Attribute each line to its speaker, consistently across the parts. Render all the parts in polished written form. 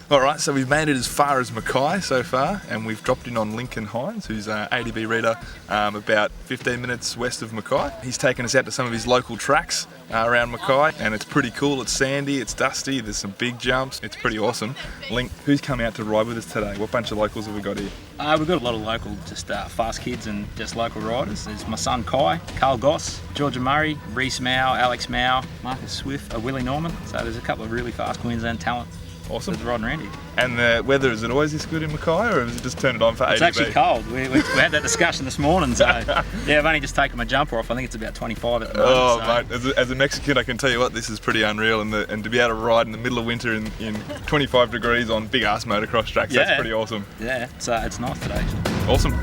Speaker 1: Alright, so we've made it as far as Mackay so far, and we've dropped in on Lincoln Hines, who's an ADB reader about 15 minutes west of Mackay. He's taken us out to some of his local tracks around Mackay, and it's pretty cool. It's sandy, it's dusty, there's some big jumps, it's pretty awesome. Link, who's come out to ride with us today? What bunch of locals have we got here?
Speaker 2: We've got a lot of local, just fast kids and just local riders. There's my son Kai, Carl Goss, Georgia Murray, Reese Mao, Alex Mao, Marcus Swift, Willie Norman. So there's a couple of really fast Queensland talent.
Speaker 1: Awesome.
Speaker 2: That's riding around here.
Speaker 1: And the weather, is it always this good in Mackay, or has it just turned it on for ADB?
Speaker 2: It's actually cold. We had that discussion this morning, so yeah, I've only just taken my jumper off. I think it's about 25 at the moment.
Speaker 1: Oh,
Speaker 2: so.
Speaker 1: mate, as a Mexican, I can tell you what, this is pretty unreal, and to be able to ride in the middle of winter in 25 degrees on big-ass motocross tracks, that's pretty awesome.
Speaker 2: Yeah, it's nice today, actually.
Speaker 1: Awesome.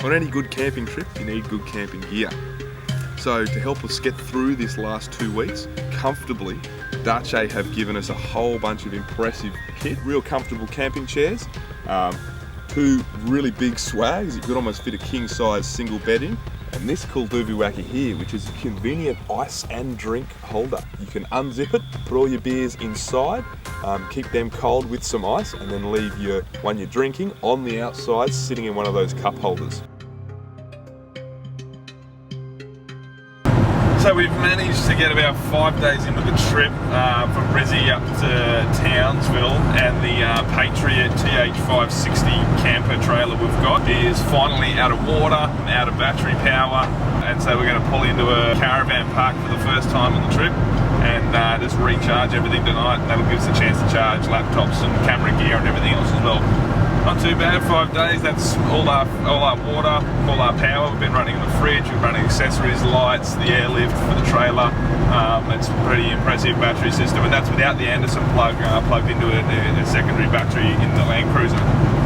Speaker 1: On any good camping trip, you need good camping gear. So to help us get through this last 2 weeks comfortably, Dache have given us a whole bunch of impressive kit, real comfortable camping chairs, 2 really big swags you could almost fit a king-size single bed in, and this cool doobie-wacky here, which is a convenient ice and drink holder. You can unzip it, put all your beers inside, keep them cold with some ice, and then leave your one you're drinking on the outside sitting in one of those cup holders. So we've managed to get about 5 days into the trip from Brizzy up to Townsville, and the Patriot TH560 camper trailer we've got is finally out of water, out of battery power, and so we're going to pull into a caravan park for the first time on the trip and just recharge everything tonight, and that'll give us a chance to charge laptops and camera gear and everything else as well. Not too bad, 5 days, that's all our water, all our power. We've been running the fridge, we're running accessories, lights, the airlift for the trailer. It's a pretty impressive battery system, and that's without the Anderson plug plugged into a secondary battery in the Land Cruiser.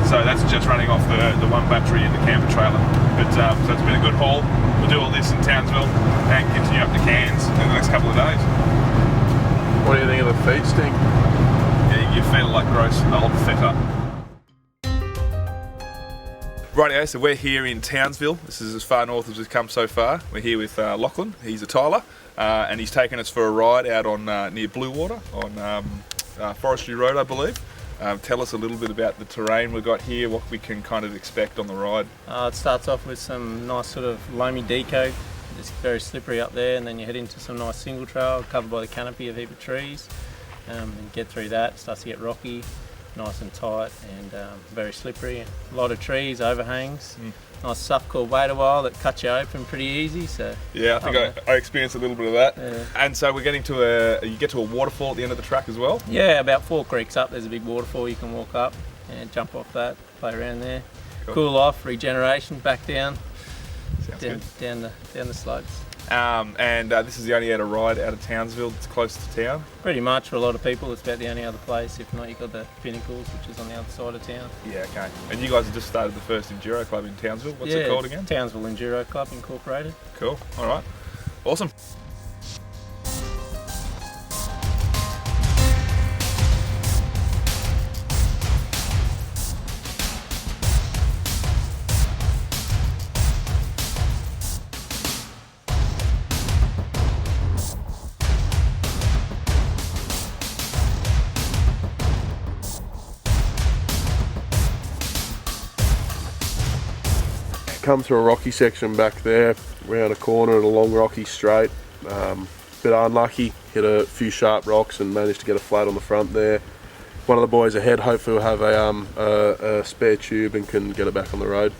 Speaker 1: So that's just running off the one battery in the camper trailer. But so it's been a good haul. We'll do all this in Townsville and continue up to Cairns in the next couple of days.
Speaker 3: What do you think of the feed stink?
Speaker 1: Yeah, you feel like gross old feta. Rightio, so we're here in Townsville. This is as far north as we've come so far. We're here with Lachlan. He's a Tyler, and he's taken us for a ride out on near Bluewater on Forestry Road, I believe. Tell us a little bit about the terrain we've got here, what we can kind of expect on the ride.
Speaker 4: It starts off with some nice sort of loamy deco. It's very slippery up there, and then you head into some nice single trail covered by the canopy of a heap of trees. And get through that, it starts to get rocky. Nice and tight and very slippery. A lot of trees, overhangs. Nice stuff called Wadawile that cuts you open pretty easy. So
Speaker 1: yeah, I think I experienced a little bit of that.
Speaker 4: Yeah.
Speaker 1: And so we're getting to you get to a waterfall at the end of the track as well?
Speaker 4: Yeah, about 4 creeks up. There's a big waterfall you can walk up and jump off that, play around there. Cool off, regeneration, back down. Down the slopes.
Speaker 1: And this is the only other ride out of Townsville that's close to town?
Speaker 4: Pretty much, for a lot of people it's about the only other place. If not, you've got the Pinnacles, which is on the other side of town.
Speaker 1: Yeah, okay. And you guys have just started the first Enduro Club in Townsville. What's it called again?
Speaker 4: Townsville Enduro Club Incorporated.
Speaker 1: Cool, alright. Awesome.
Speaker 3: come through a rocky section back there, round a corner at a long rocky straight. Bit unlucky, hit a few sharp rocks and managed to get a flat on the front there. One of the boys ahead hopefully will have a spare tube and can get it back on the road.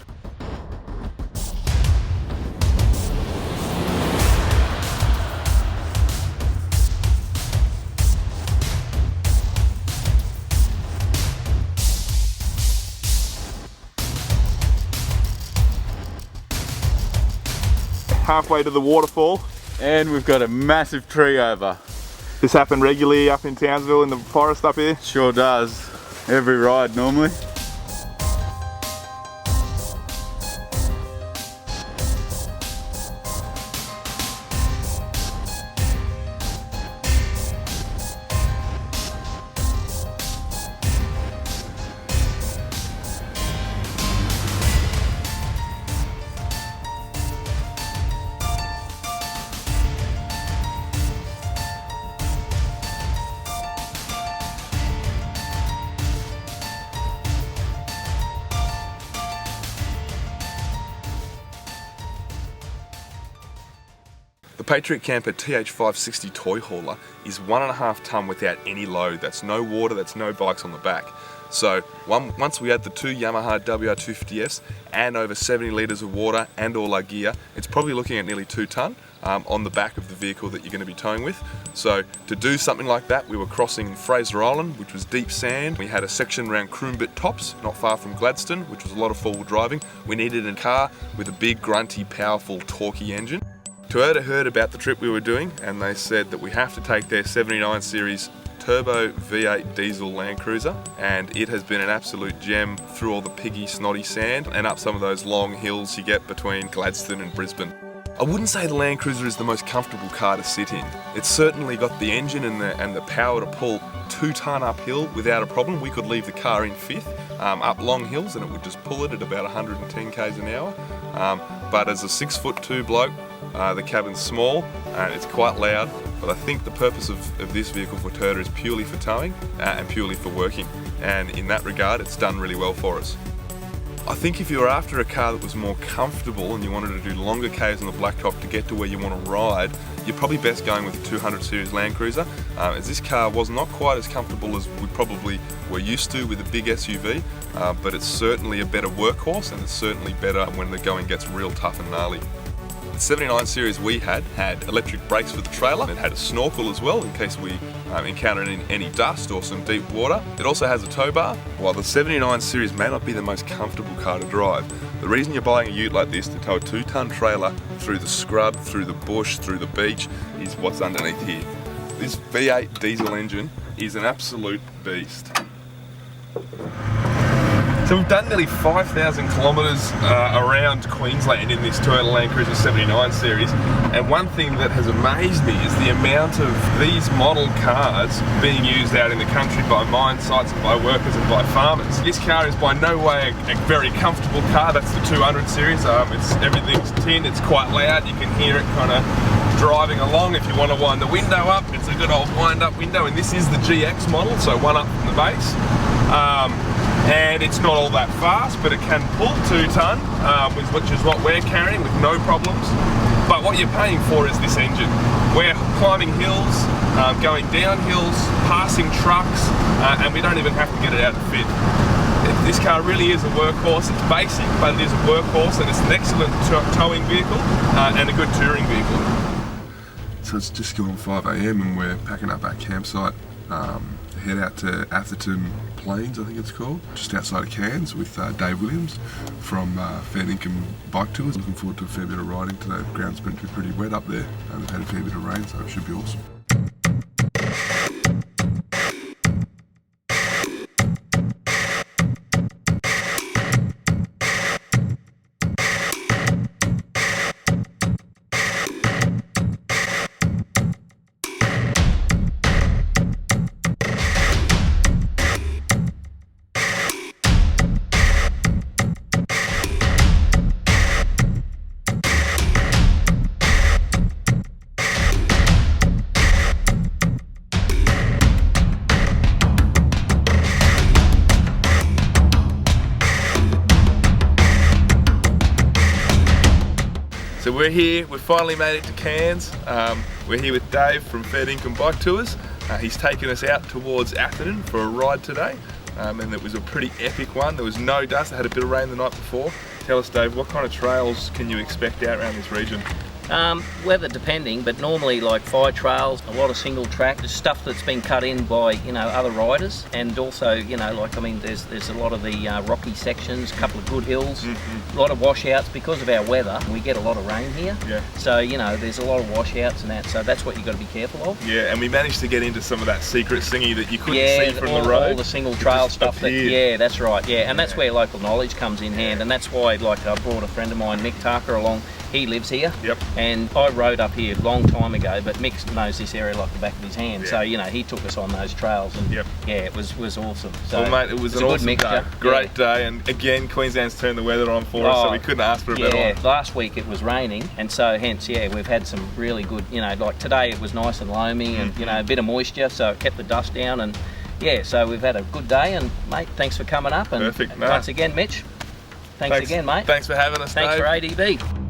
Speaker 1: Halfway to the waterfall.
Speaker 5: And we've got a massive tree over.
Speaker 1: This happened regularly up in Townsville in the forest up here?
Speaker 5: Sure does. Every ride normally.
Speaker 1: The Patriot Camper TH560 toy hauler is 1.5 tonne without any load. That's no water, that's no bikes on the back. So once we add the 2 Yamaha WR250Fs and over 70 litres of water and all our gear, it's probably looking at nearly 2 tonne on the back of the vehicle that you're going to be towing with. So to do something like that, we were crossing Fraser Island, which was deep sand. We had a section around Croombit Tops, not far from Gladstone, which was a lot of forward driving. We needed a car with a big, grunty, powerful, torquey engine. Toyota heard about the trip we were doing and they said that we have to take their 79 series turbo V8 diesel Land Cruiser, and it has been an absolute gem through all the piggy, snotty sand and up some of those long hills you get between Gladstone and Brisbane. I wouldn't say the Land Cruiser is the most comfortable car to sit in. It's certainly got the engine and the power to pull 2 tonne uphill without a problem. We could leave the car in fifth up long hills and it would just pull it at about 110 k's an hour. But as a 6'2" bloke, the cabin's small and it's quite loud, but I think the purpose of this vehicle for Toyota is purely for towing and purely for working, and in that regard it's done really well for us. I think if you were after a car that was more comfortable and you wanted to do longer Ks on the blacktop to get to where you want to ride, you're probably best going with the 200 series Land Cruiser, as this car was not quite as comfortable as we probably were used to with a big SUV, but it's certainly a better workhorse and it's certainly better when the going gets real tough and gnarly. The 79 series we had electric brakes for the trailer. It had a snorkel as well in case we encountered any dust or some deep water. It also has a tow bar. While the 79 series may not be the most comfortable car to drive, the reason you're buying a ute like this to tow a 2-tonne trailer through the scrub, through the bush, through the beach is what's underneath here. This V8 diesel engine is an absolute beast. So we've done nearly 5,000 kilometres around Queensland in this Toyota Land Cruiser 79 series, and one thing that has amazed me is the amount of these model cars being used out in the country by mine sites and by workers and by farmers. This car is by no way a very comfortable car. That's the 200 series. Everything's tin, it's quite loud, you can hear it kind of driving along. If you want to wind the window up, it's a good old wind up window, and this is the GX model, so one up from the base. And it's not all that fast, but it can pull 2 tonne, which is what we're carrying with no problems. But what you're paying for is this engine. We're climbing hills, going down hills, passing trucks, and we don't even have to get it out of fit. This car really is a workhorse. It's basic, but it is a workhorse, and it's an excellent towing vehicle and a good touring vehicle.
Speaker 6: So it's just gone 5 AM and we're packing up our campsite, head out to Atherton Plains, I think it's called, just outside of Cairns with Dave Williams from Fair Dinkum Bike Tours. Looking forward to a fair bit of riding today. The ground's been pretty wet up there and they've had a fair bit of rain, so it should be awesome. So we're here, we've finally made it to Cairns. We're here with Dave from Fair Dinkum Bike Tours. He's taken us out towards Atherton for a ride today, and it was a pretty epic one. There was no dust, it had a bit of rain the night before. Tell us, Dave, what kind of trails can you expect out around this region?
Speaker 2: Weather depending, but normally like fire trails, a lot of single track, stuff that's been cut in by, you know, other riders, and also, you know, like, I mean, there's a lot of the rocky sections, a couple of good hills, a lot of washouts because of our weather. We get a lot of rain here, so, you know, there's a lot of washouts and that, so that's what you've got to be careful of.
Speaker 6: Yeah, and we managed to get into some of that secret singing that you couldn't see from the road.
Speaker 2: All the single trail stuff. That's right, and that's where local knowledge comes in hand, and that's why, like, I brought a friend of mine, Mick Tarker, along. He lives here, and I rode up here a long time ago, but Mick knows this area like the back of his hand, so, you know, he took us on those trails, and it was awesome. So,
Speaker 6: well, mate, it was an awesome day. Great day, and again, Queensland's turned the weather on for us, so we couldn't ask for a better one.
Speaker 2: Last week it was raining, and so hence, we've had some really good, you know, like today it was nice and loamy, and, you know, a bit of moisture, so it kept the dust down, and so we've had a good day, and mate, thanks for coming up, and once again, Mitch, thanks again, mate.
Speaker 6: Thanks for having us,
Speaker 2: Thanks
Speaker 6: Dave.
Speaker 2: for ADB.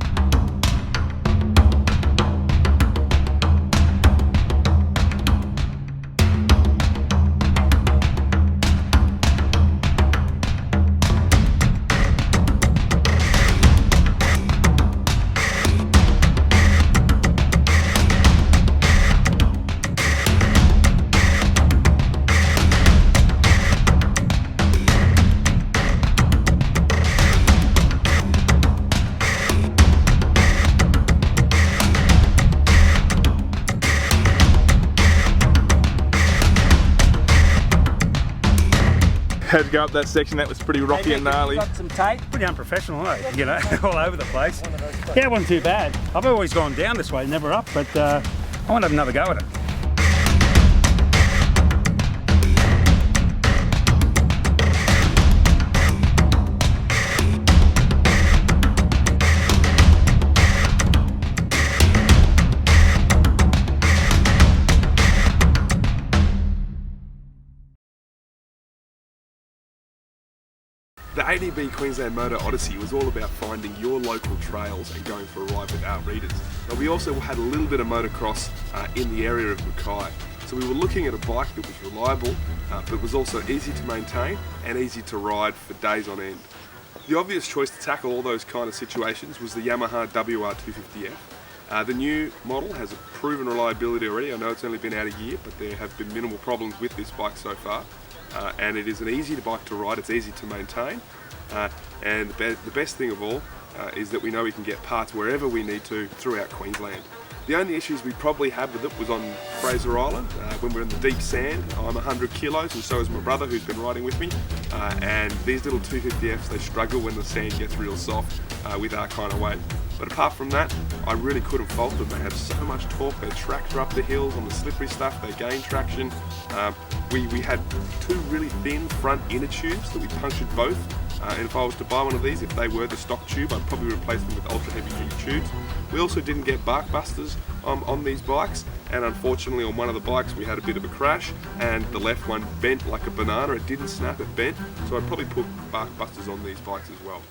Speaker 6: Had to go up that section, that was pretty rocky and gnarly.
Speaker 2: Got some tape.
Speaker 7: Pretty unprofessional, eh? You know, all over the place. Yeah, it wasn't too bad. I've always gone down this way, never up, but I want to have another go at it.
Speaker 6: The ADB Queensland Moto Odyssey was all about finding your local trails and going for a ride with our readers. But we also had a little bit of motocross in the area of Mackay. So we were looking at a bike that was reliable, but was also easy to maintain and easy to ride for days on end. The obvious choice to tackle all those kind of situations was the Yamaha WR250F. The new model has a proven reliability already. I know it's only been out a year, but there have been minimal problems with this bike so far. And it is an easy bike to ride, it's easy to maintain, and the best thing of all is that we know we can get parts wherever we need to throughout Queensland. The only issues we probably had with it was on Fraser Island, when we're in the deep sand. I'm 100 kilos and so is my brother who's been riding with me, and these little 250Fs, they struggle when the sand gets real soft with our kind of weight. But apart from that, I really couldn't fault them. They had so much torque, they tractor up the hills on the slippery stuff, they gained traction. We had two really thin front inner tubes that we punctured both. And if I was to buy one of these, if they were the stock tube, I'd probably replace them with ultra heavy duty tubes. We also didn't get bark busters on these bikes, and unfortunately on one of the bikes we had a bit of a crash and the left one bent like a banana. It didn't snap, it bent, so I'd probably put bark busters on these bikes as well.